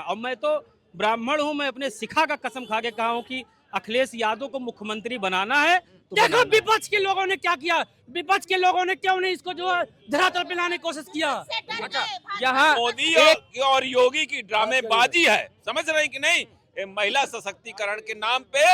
और मैं तो ब्राह्मण हूं, मैं अपने सिखा का कसम खा के कहा हूं कि अखिलेश यादव को मुख्यमंत्री बनाना है। तो देखो विपक्ष के लोगों ने क्या किया, विपक्ष के लोगों ने क्यों नहीं इसको जो है धरातल पे लाने की कोशिश किया। अच्छा, यहाँ मोदी और योगी की ड्रामेबाजी है, समझ रहे हैं कि नहीं। महिला सशक्तिकरण के नाम पे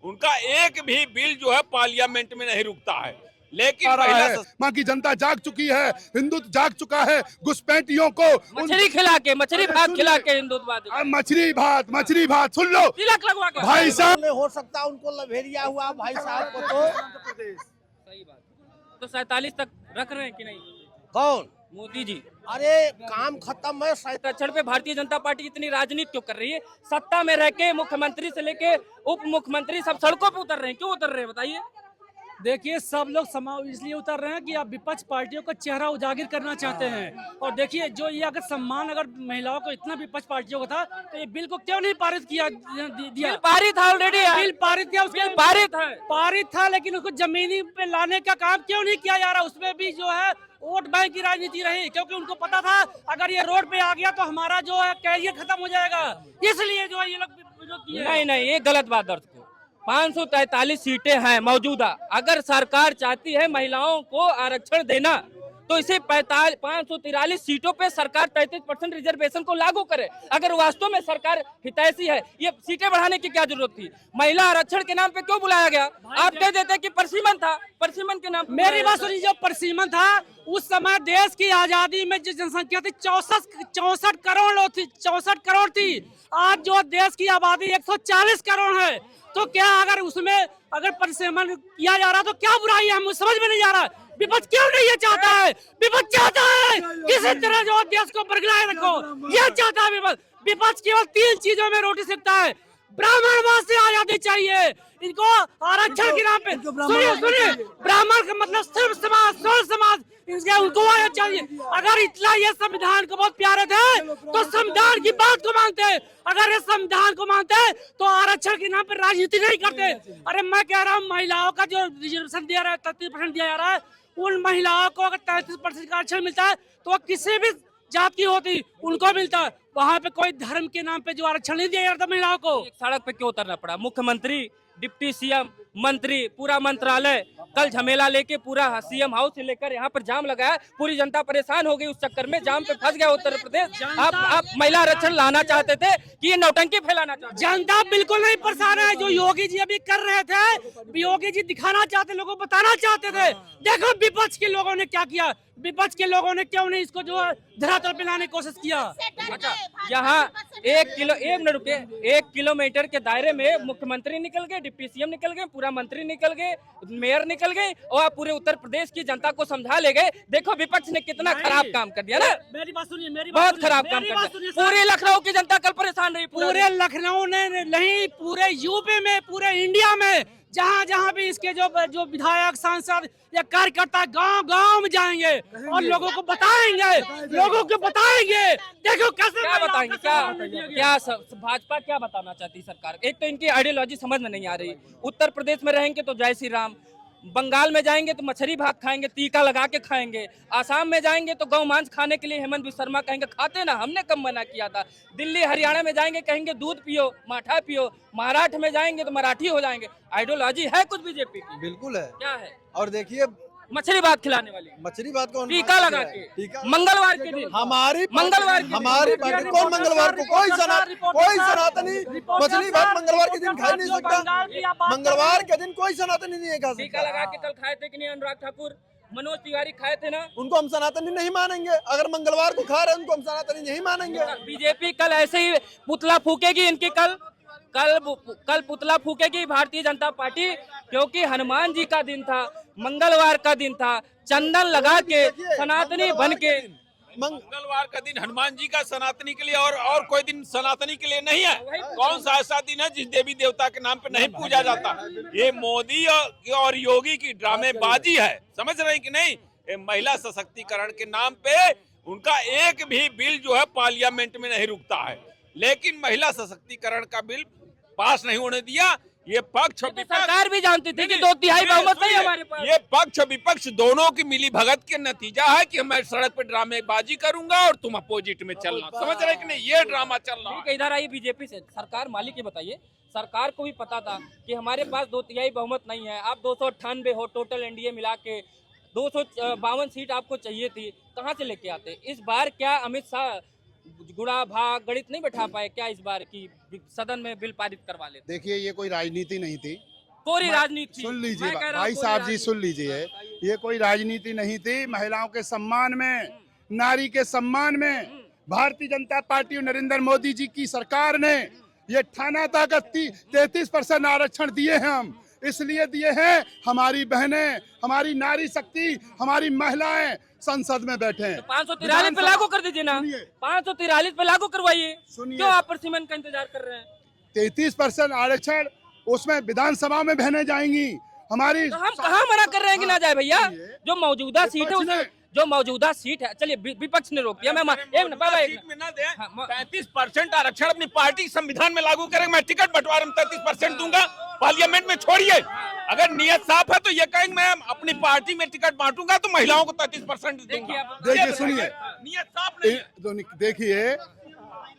उनका एक भी बिल जो है पार्लियामेंट में नहीं रुकता है, लेकिन माँ की जनता जाग चुकी है, हिंदुत्व जाग चुका है। घुसपैठियों को मछली खिला के, मछली भात खिला के हिंदुत्ववादी, मछली भात सुन लो तिलक लगवा के भाई साहब। हो सकता उनको लभेरिया हुआ भाई साहब को, तो सही बात। तो 47 तक रख रहे हैं कि नहीं कौन मोदी जी? अरे काम खत्म है। आरक्षण पे भारतीय जनता पार्टी इतनी राजनीति क्यों कर रही है? सत्ता में रह के मुख्यमंत्री से लेके उप मुख्यमंत्री सब सड़कों पे उतर रहे हैं, क्यों उतर रहे हैं बताइए? देखिए सब लोग इसलिए उतर रहे हैं कि आप विपक्ष पार्टियों का चेहरा उजागर करना चाहते हैं। और देखिए जो ये अगर सम्मान अगर महिलाओं को इतना विपक्ष पार्टियों का था तो ये बिल को क्यों नहीं पारित किया दिया? पारित था ऑलरेडी, बिल पारित किया, उसके पारित था, लेकिन उसको जमीनी पे लाने का काम क्यों नहीं किया जा रहा? उसमें भी जो है वोट बैंक की राजनीति रही, क्योंकि उनको पता था अगर ये रोड पे आ गया तो हमारा जो है कैरियर खत्म हो जाएगा, इसलिए जो है ये लोग विरोध किए। नहीं, ये गलत बात दर्ज को 543 सीटें हैं मौजूदा। अगर सरकार चाहती है महिलाओं को आरक्षण देना तो इसे 543 सीटों पे सरकार 33% रिजर्वेशन को लागू करे। अगर वास्तव में सरकार हितैषी है, ये सीटें बढ़ाने की क्या जरूरत थी? महिला आरक्षण के नाम पे क्यों बुलाया गया? आप कह देते कि परसीमन था, परसीमन के नाम पे। मेरी बात सुनिए, जो परसीमन था उस समय देश की आजादी में जो जनसंख्या थी 64 करोड़ थी, 64 करोड़ थी। आज जो देश की आबादी 140 करोड़ है, तो क्या अगर उसमें अगर परिसीमन किया जा रहा तो क्या बुराई है? मुझे समझ में नहीं आ रहा विपक्ष क्यों नहीं ये चाहता है। विपक्ष चाहता है किसी तरह जो देश को बरगलाए रखो, ये चाहता है विपक्ष। विपक्ष केवल 3 चीजों में रोटी सेकता है, ब्राह्मणवाद से आजादी चाहिए इनको, आरक्षण के नाम पे। सुनिए, ब्राह्मण का मतलब सिर्फ समाज, सोल समाज, उनको आया चाहिए। अगर इतना ये संविधान को बहुत प्यारे थे तो संविधान की बात को मानते। अगर ये संविधान को मानते तो आरक्षण के नाम पर राजनीति नहीं करते। अरे मैं कह रहा हूँ महिलाओं का जो रिजर्वेशन दिया रहा है, 33% दिया जा रहा है, उन महिलाओं को अगर 33% का आरक्षण मिलता है तो किसी भी जात की होती उनको मिलता है। वहाँ पे कोई धर्म के नाम पे जो आरक्षण नहीं दिया जाता महिलाओं को। सड़क पे क्यों उतरना पड़ा? मुख्यमंत्री, डिप्टी सीएम, मंत्री, पूरा मंत्रालय कल झमेला लेके पूरा सीएम हाउस से लेकर यहाँ पर जाम लगाया। पूरी जनता परेशान हो गई, उस चक्कर में जाम पे फंस गया उत्तर प्रदेश। आप महिला आरक्षण लाना चाहते थे कि ये नौटंकी फैलाना चाहते? जनता बिल्कुल नहीं परेशान है। जो योगी जी अभी कर रहे थे, योगी जी दिखाना चाहते, लोगों को बताना चाहते थे। देखो विपक्ष के लोगों ने क्या किया, विपक्ष के लोगों ने क्यों नहीं इसको जो है धरातल पे लाने की कोशिश किया। अच्छा, यहाँ 1 किलोमीटर के दायरे में मुख्यमंत्री निकल गए, डिप्टी सीएम निकल गए, पूरा मंत्री निकल गए, मेयर निकल गए और आप पूरे उत्तर प्रदेश की जनता को समझा ले गए। देखो विपक्ष ने कितना खराब काम कर दिया ना। मेरी बात सुनिए, बहुत खराब काम कर दिया। पूरे लखनऊ की जनता कल परेशान रही। पूरे लखनऊ ने नहीं, पूरे यूपी में, पूरे इंडिया में जहाँ भी इसके जो विधायक, सांसद या कार्यकर्ता गांव में जाएंगे और लोगों को बताएंगे, देखो कैसे क्या बताएंगे, क्या भाजपा क्या बताना चाहती सरकार? एक तो इनकी आइडियोलॉजी समझ में नहीं आ रही। उत्तर प्रदेश में रहेंगे तो जय श्री राम, बंगाल में जाएंगे तो मछली भात खाएंगे, टीका लगा के खाएंगे, आसाम में जाएंगे तो गौ मांस खाने के लिए हेमंत बिश्व शर्मा कहेंगे खाते ना, हमने कब मना किया था। दिल्ली हरियाणा में जाएंगे कहेंगे दूध पियो, माठा पियो, महाराष्ट्र में जाएंगे तो मराठी हो जाएंगे। आइडियोलॉजी है कुछ बीजेपी की? बिल्कुल है। क्या है? और देखिए मछली भात खिलाने वाली, मछली भात कौन? टीका लगा के मंगलवार के दिन, हमारी मंगलवार पार्टी कौन मंगलवार को? कोई सनातनी मछली भात मंगलवार के दिन खा नहीं सकता। मंगलवार के दिन कोई सनातनी नहीं खा सकता। टीका लगा के कल खाए थे कि नहीं? अनुराग ठाकुर, मनोज तिवारी खाए थे ना। उनको हम सनातनी नहीं मानेंगे। अगर मंगलवार को खा रहे हैं उनको हम सनातनी नहीं मानेंगे। बीजेपी कल ऐसे ही पुतला फूकेगी इनकी, कल पुतला फूकेगी भारतीय जनता पार्टी, क्योंकि हनुमान जी का दिन था, मंगलवार का दिन था, चंदन लगा के सनातनी बन के। मंगलवार का दिन हनुमान जी का सनातनी के लिए और कोई दिन सनातनी के लिए नहीं है। कौन सा ऐसा दिन है जिस देवी देवता के नाम पे नहीं पूजा जाता? ये मोदी और योगी की ड्रामेबाजी है, समझ रहे हैं कि नहीं। महिला सशक्तिकरण के नाम पे उनका एक भी बिल जो है पार्लियामेंट में नहीं रुकता है, लेकिन महिला सशक्तिकरण का बिल पास नहीं होने दिया। ये पक्ष और तो विपक्ष सरकार भी जानती थी कि 2/3 बहुमत नहीं हमारे पास। ये पक्ष और विपक्ष दोनों की मिली भगत के नतीजा है कि मैं सड़क पे ड्रामेबाजी करूंगा और तुम अपोजिट में चलना। समझ रहे कि नहीं, ये ड्रामा चल रहा है। ठीक है, इधर आइए बीजेपी से। सरकार मालिक ही बताइए, सरकार को भी पता था कि हमारे पास 2/3 बहुमत नहीं है। आप 298 हो टोटल एनडीए मिला के, 252 सीट आपको चाहिए थी, कहाँ से लेके आते? इस बार क्या अमित शाह गुणा भाग गणित नहीं बैठा पाए क्या इस बार की सदन में बिल पारित करवा लेते? देखिए, ये कोई राजनीति नहीं थी। कोरी राजनीति। सुन लीजिए मैं कह रहा हूं भाई कोरी साहब जी, राजनीति। सुन लीजिए, ये कोई राजनीति नहीं थी। महिलाओं के सम्मान में, नारी के सम्मान में भारतीय जनता पार्टी और नरेंद्र मोदी जी की सरकार ने ये ठाना था कि 33% आरक्षण दिए हैं। हम इसलिए दिए हैं, हमारी बहनें, हमारी नारी शक्ति, हमारी महिलाएं संसद में बैठे हैं। 543 पे लागू कर दीजिए ना, 543 पे लागू करवाइए। सुनिए। क्यों आप परसिमन का इंतजार कर रहे हैं? 33% आरक्षण, उसमें विधानसभा में बहनें जाएंगी। हमारी तो हम कहाँ मना कर रहे हैं कि ना जाए भैया? जो मौजूदा सीट है उसमें, जो मौजूदा सीट है, चलिए विपक्ष ने रोक दिया। मैं सीट में ना दे, 35% आरक्षण अपनी पार्टी संविधान में लागू करेंगे। मैं टिकट बंटवारे में 33% दूंगा, पार्लियामेंट में छोड़िए। अगर नियत साफ है तो ये कहेंगे मैं अपनी पार्टी में टिकट बांटूंगा तो महिलाओं को 33% दूंगा। देखिए, सुनिए, नियत साफ नहीं है। देखिए,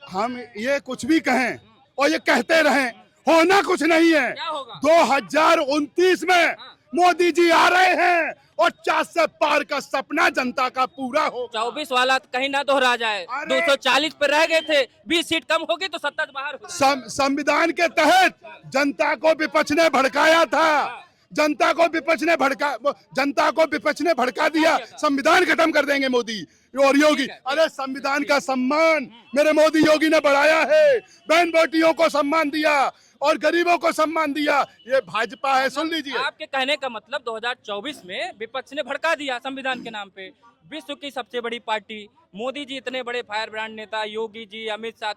हम ये कुछ भी कहें और ये कहते रहें, होना कुछ नहीं है। क्या होगा? 2029 में मोदी जी आ रहे हैं और 4 से पार का सपना जनता का पूरा हो। 24 वाला कहीं ना दोहरा जाए। 240 पे रह गए थे, 20 सीट कम होगी तो 70 से बाहर हो जाए। संविधान के तहत जनता को विपक्ष ने भड़काया था, जनता को विपक्ष ने भड़का दिया। संविधान खत्म कर देंगे मोदी और योगी। अरे संविधान का सम्मान मेरे मोदी योगी ने बढ़ाया है, बहन बेटियों को सम्मान दिया और गरीबों को सम्मान दिया। ये भाजपा है। सुन लीजिए, आपके कहने का मतलब 2024 में विपक्ष ने भड़का दिया संविधान के नाम पे। विश्व की सबसे बड़ी पार्टी, मोदी जी इतने बड़े फायर ब्रांड नेता, योगी जी, अमित शाह,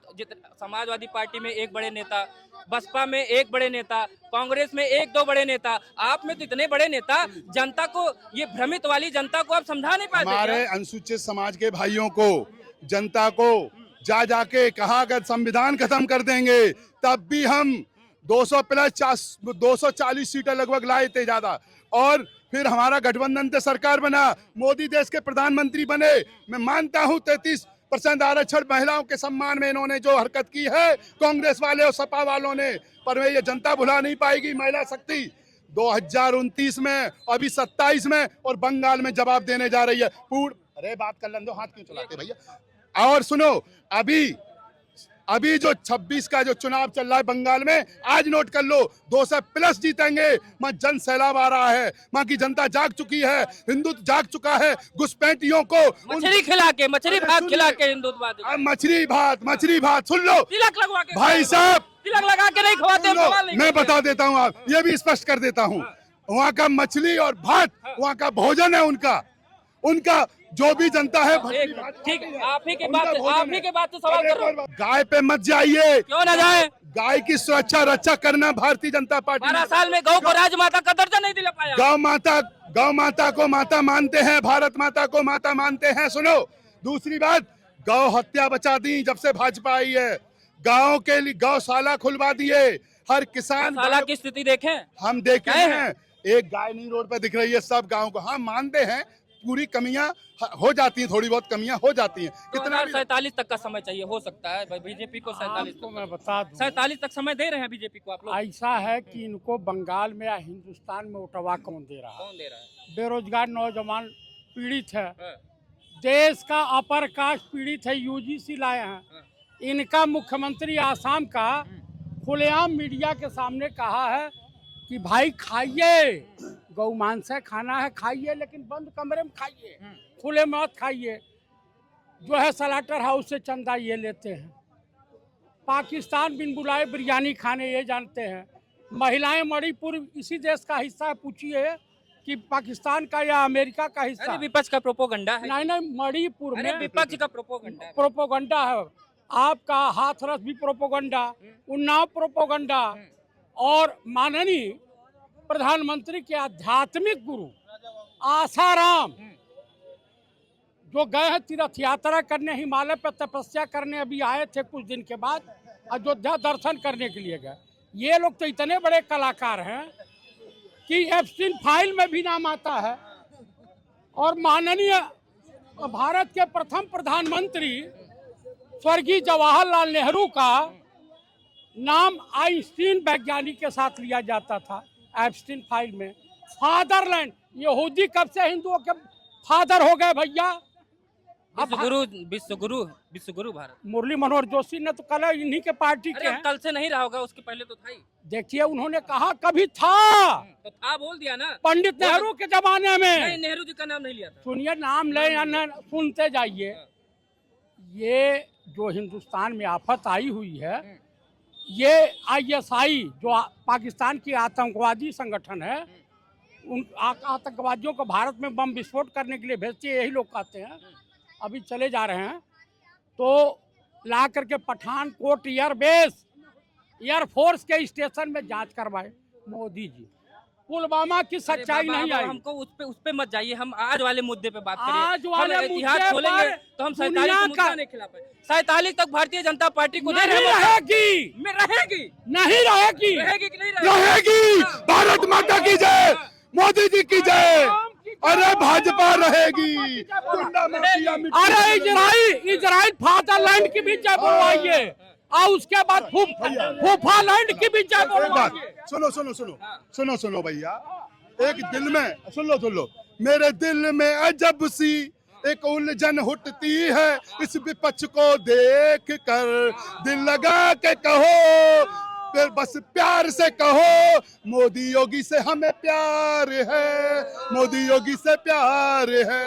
समाजवादी पार्टी में एक बड़े नेता, बसपा में एक बड़े नेता, कांग्रेस में 1-2 बड़े नेता, आप में तो इतने बड़े नेता, जनता को, ये भ्रमित वाली जनता को आप समझा नहीं पाते। हमारे अनुसूचित समाज के भाइयों को, जनता को जाके कहा अगर संविधान खत्म कर देंगे तब भी हम 240 सीटें लगभग लाए थे ज्यादा, और फिर हमारा गठबंधन से सरकार बना, मोदी देश के प्रधानमंत्री बने। मैं मानता हूं 33% आरक्षण महिलाओं के सम्मान में इन्होंने जो हरकत की है कांग्रेस वाले और सपा वालों ने, पर ये जनता भुला नहीं पाएगी। महिला शक्ति 2029 में, अभी 27 में और बंगाल में जवाब देने जा रही है। अरे बात कर लें दो, हाथ क्यों चलाते भैया? और सुनो, अभी जो 26 का जो चुनाव चल रहा है बंगाल में, आज नोट कर लो, 200+ जीतेंगे। मां जन सैलाब आ रहा है, मां की जनता जाग चुकी है, हिंदुत्व जाग चुका है। घुसपैठियों को मछली भात खिला के हिंदुत्ववादी, मछली भात सुन लो तिलक लगवा के भाई साहब, तिलक लगा के नहीं खवाते। मैं बता देता हूँ, आप ये भी स्पष्ट कर देता हूँ। वहाँ का मछली और भात वहाँ का भोजन है, उनका जो भी जनता है। ठीक है, आप ही के बात से सवाल कर रहा हूं। गाय पे मत जाइए। क्यों ना जाए? गाय की सुरक्षा रक्षा करना भारतीय जनता पार्टी। 12 साल में गौ को राजमाता का दर्जा नहीं दिला पाया। गौ माता को माता मानते हैं, भारत माता को माता मानते हैं। सुनो, दूसरी बात, गौ हत्या बचा दी जब से भाजपा आई है। गाँव के लिए गौशाला खुलवा दिए। हर किसान गौशाला की स्थिति देखें, हम देखे हैं। एक गाय नहीं रोड पे दिख रही है सब गाँव को। हम मानते हैं पूरी कमियां हो जाती हैं, थोड़ी बहुत कमियां हो जाती हैं। कितना 47 तक का समय चाहिए, हो सकता है बीजेपी को 47 को मैं बता दूं, 47 तक समय दे रहे हैं बीजेपी को आप लोग। ऐसा है कि इनको बंगाल में या हिंदुस्तान में उठवा कौन दे रहा है? कौन दे रहा है? बेरोजगार नौजवान पीड़ित है, देश का अपर कास्ट पीड़ित है, यूजीसी लाए हैं। इनका मुख्यमंत्री आसाम का खुलेआम मीडिया के सामने कहा है कि भाई खाइए, गौ मांस खाना है खाइए, लेकिन बंद कमरे में खाइए, खुले मत खाइए। जो है स्लाटर हाउस से चंदा ये लेते हैं। पाकिस्तान बिन बुलाए बिरयानी खाने ये जानते हैं। महिलाएं मणिपुर इसी देश का हिस्सा है, पूछिए कि पाकिस्तान का या अमेरिका का हिस्सा। विपक्ष का प्रोपोगंडा है। नहीं, मणिपुर में विपक्ष का प्रोपोगंडा है। आपका हाथरस भी प्रोपोगंडा, उन्नाव प्रोपोगंडा, और माननीय प्रधानमंत्री के आध्यात्मिक गुरु आसाराम जो गए हैं तीर्थ यात्रा करने, हिमालय पर तपस्या करने, अभी आए थे कुछ दिन के बाद, अयोध्या दर्शन करने के लिए गए। ये लोग तो इतने बड़े कलाकार हैं कि एप्स्टीन फाइल में भी नाम आता है। और माननीय भारत के प्रथम प्रधानमंत्री स्वर्गीय जवाहरलाल नेहरू का नाम आइंस्टीन वैज्ञानिक के साथ लिया जाता था एप्स्टीन फाइल में। फादरलैंड, यहूदी कब से हिंदुओं के फादर हो गए भैया? विश्वगुरु भारत। मुरली मनोहर जोशी ने तो कल इन्हीं के पार्टी के हैं। कल से नहीं रहा होगा, उसके पहले तो था ही। देखिए उन्होंने कहा कभी था, तो था बोल दिया ना, पंडित नेहरू के जमाने में। नहीं, नेहरू जी का नाम नहीं लिया था। सुनिए, नाम ले या न सुनते जाइए। ये जो हिंदुस्तान में आफत आई हुई है, ये ISI जो पाकिस्तान की आतंकवादी संगठन है, उन आतंकवादियों को भारत में बम विस्फोट करने के लिए भेजते हैं, यही लोग कहते हैं। अभी चले जा रहे हैं तो ला करके पठानकोट एयरबेस, एयरफोर्स के स्टेशन में जांच करवाए मोदी जी। पुलवामा की सच्चाई नहीं आई। हमको उस पे मत जाइए, हम आज वाले मुद्दे पे बात करें। आज वाले हम इतिहास मुद्दे खोलेंगे पर तो हम दुनिया 47 मुद्दा का नहीं खिला पाए। 47 तक भारतीय जनता पार्टी को नहीं रहेगी, में रहेगी, नहीं रहेगी, रहेगी कि नहीं रहेगी। भारत माता की जय, मोदी जी की जय। अरे भाजपा रहेगी। गुंडा माफिया अरे इजराइल फादरलैंड की भी जय बोलवाइए और उसके बाद फूफालैंड की भी जय बोलवाइए। सुनो भैया, एक दिल में सुन लो, मेरे दिल में अजब सी एक उलझन उठती है, इस विपक्ष को देख कर दिल लगा के कहो, फिर बस प्यार से कहो, मोदी योगी से हमें प्यार है, मोदी योगी से प्यार है।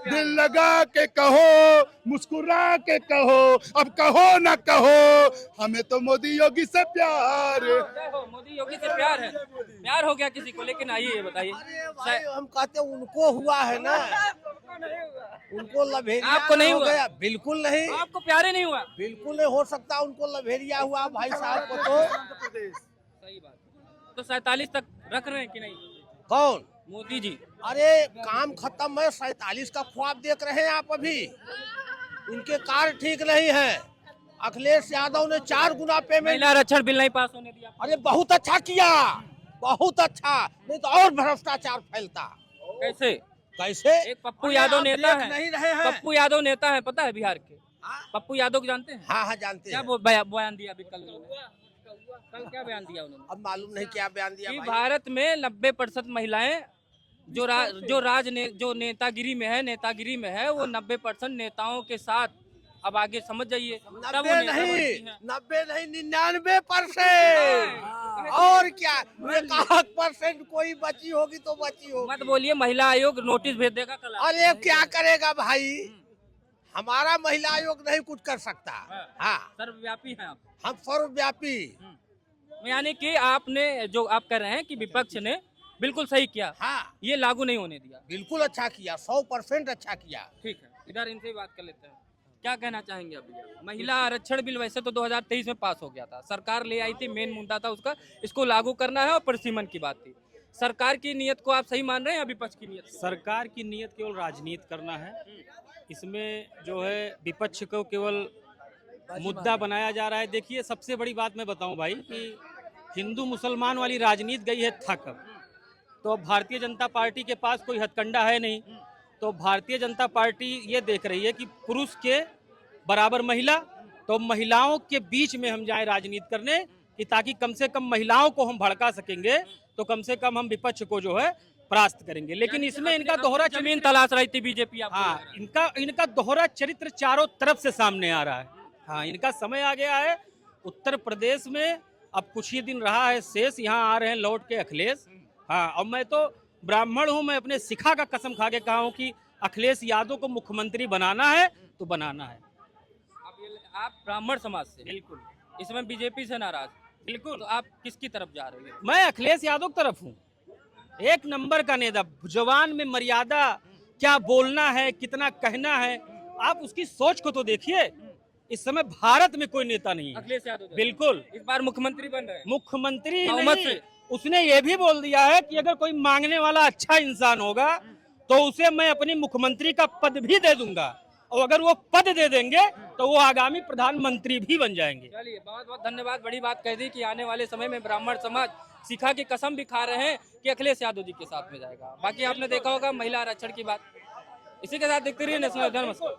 दिल लगा के कहो, मुस्कुरा के कहो, अब कहो ना कहो, हमें तो मोदी योगी से प्यार है। मोदी योगी से प्यार है। प्यार हो गया किसी को, लेकिन आइए ये बताइए, भाई हम कहते हैं उनको हुआ है ना, उनको लभेरिया आपको नहीं हो हुआ? गया। बिल्कुल नहीं, आपको प्यारे नहीं हुआ? बिल्कुल नहीं हो सकता। उनको लभेरिया हुआ भाई साहब को तो। सही बात। तो 47 तक रख रहे हैं कि नहीं? कौन? मोदी जी। अरे काम खत्म है, 47 का ख्वाब देख रहे हैं आप अभी। इनके कार्य ठीक नहीं है। अखिलेश यादव ने 4 गुना पेमेंट। महिला आरक्षण बिल नहीं पास होने दिया। अरे बहुत अच्छा किया, बहुत अच्छा, नहीं तो और भ्रष्टाचार फैलता। कैसे? एक पप्पू यादव नेता है, नहीं रहे हैं। पप्पू यादव नेता है, पता है बिहार के? पप्पू यादव को जानते हैं? हाँ जानते हैं। क्या बयान दिया अभी कल क्या बयान दिया उन्होंने? अब मालूम नहीं क्या बयान दिया कि भाई। भारत में 90% महिलाएं जो नेतागिरी में है वो 90% नेताओं के साथ। अब आगे समझ जाइए। 90 नहीं 99%। और क्या 1% कोई बची होगी तो बची होगी। मत बोलिए, महिला आयोग नोटिस भेज देगा कल। अरे क्या करेगा भाई, हमारा महिला आयोग नहीं कुछ कर सकता। हाँ, सर्वव्यापी हैं आप। हम सर्वव्यापी। यानी कि आपने जो आप कह रहे हैं कि विपक्ष ने बिल्कुल सही किया। हाँ, ये लागू नहीं होने दिया। बिल्कुल अच्छा किया, 100% अच्छा किया। ठीक है, इधर इनसे बात कर लेते हैं। क्या कहना चाहेंगे अभी? महिला आरक्षण बिल वैसे तो 2023 में पास हो गया था, सरकार ले आई थी, मेन मुद्दा था उसका, इसको लागू करना है और परिसीमन की बात थी। सरकार की नीयत को आप सही मान रहे हैं या विपक्ष की नीयत? सरकार की नीयत केवल राजनीति करना है। इसमें जो है विपक्ष को केवल मुद्दा बनाया जा रहा है। देखिए, सबसे बड़ी बात मैं बताऊं भाई कि हिंदू मुसलमान वाली राजनीति गई है थक। तो अब भारतीय जनता पार्टी के पास कोई हथकंडा है नहीं, तो भारतीय जनता पार्टी ये देख रही है कि पुरुष के बराबर महिला, तो महिलाओं के बीच में हम जाएं राजनीति करने, कि ताकि कम से कम महिलाओं को हम भड़का सकेंगे, तो कम से कम हम विपक्ष को जो है परास्त करेंगे। लेकिन इसमें इनका दोहरा जमीन तलाश रही थी बीजेपी। हाँ, इनका दोहरा चरित्र चारों तरफ से सामने आ रहा है। हाँ, इनका समय आ गया है। उत्तर प्रदेश में अब कुछ ही दिन रहा है शेष, यहाँ आ रहे हैं लौट के अखिलेश। हाँ, और मैं तो ब्राह्मण हूँ, मैं अपने सिखा का कसम खा के कहा हूँ कि अखिलेश यादव को मुख्यमंत्री बनाना है तो बनाना है। आप ब्राह्मण समाज से? बिल्कुल। इसमें बीजेपी से नाराज? बिल्कुल। तो आप किसकी तरफ जा रहे हैं? मैं अखिलेश यादव की तरफ हूँ। एक नंबर का नेता, जवान में मर्यादा, क्या बोलना है, कितना कहना है, आप उसकी सोच को तो देखिए। इस समय भारत में कोई नेता नहीं है। अखिलेश यादव बिल्कुल इस बार मुख्यमंत्री बन रहे हैं। मुख्यमंत्री नहीं, उसने ये भी बोल दिया है कि अगर कोई मांगने वाला अच्छा इंसान होगा तो उसे मैं अपनी मुख्यमंत्री का पद भी दे दूंगा। और अगर वो पद दे देंगे तो वो आगामी प्रधानमंत्री भी बन जाएंगे। चलिए, बहुत बहुत धन्यवाद। बड़ी बात कह दी कि आने वाले समय में ब्राह्मण समाज शिखा की कसम भी खा रहे हैं कि अखिलेश यादव जी के साथ में जाएगा। बाकी आपने देखा होगा महिला आरक्षण की बात। इसी के साथ देखते रहिए नेशनल। नमस्कार।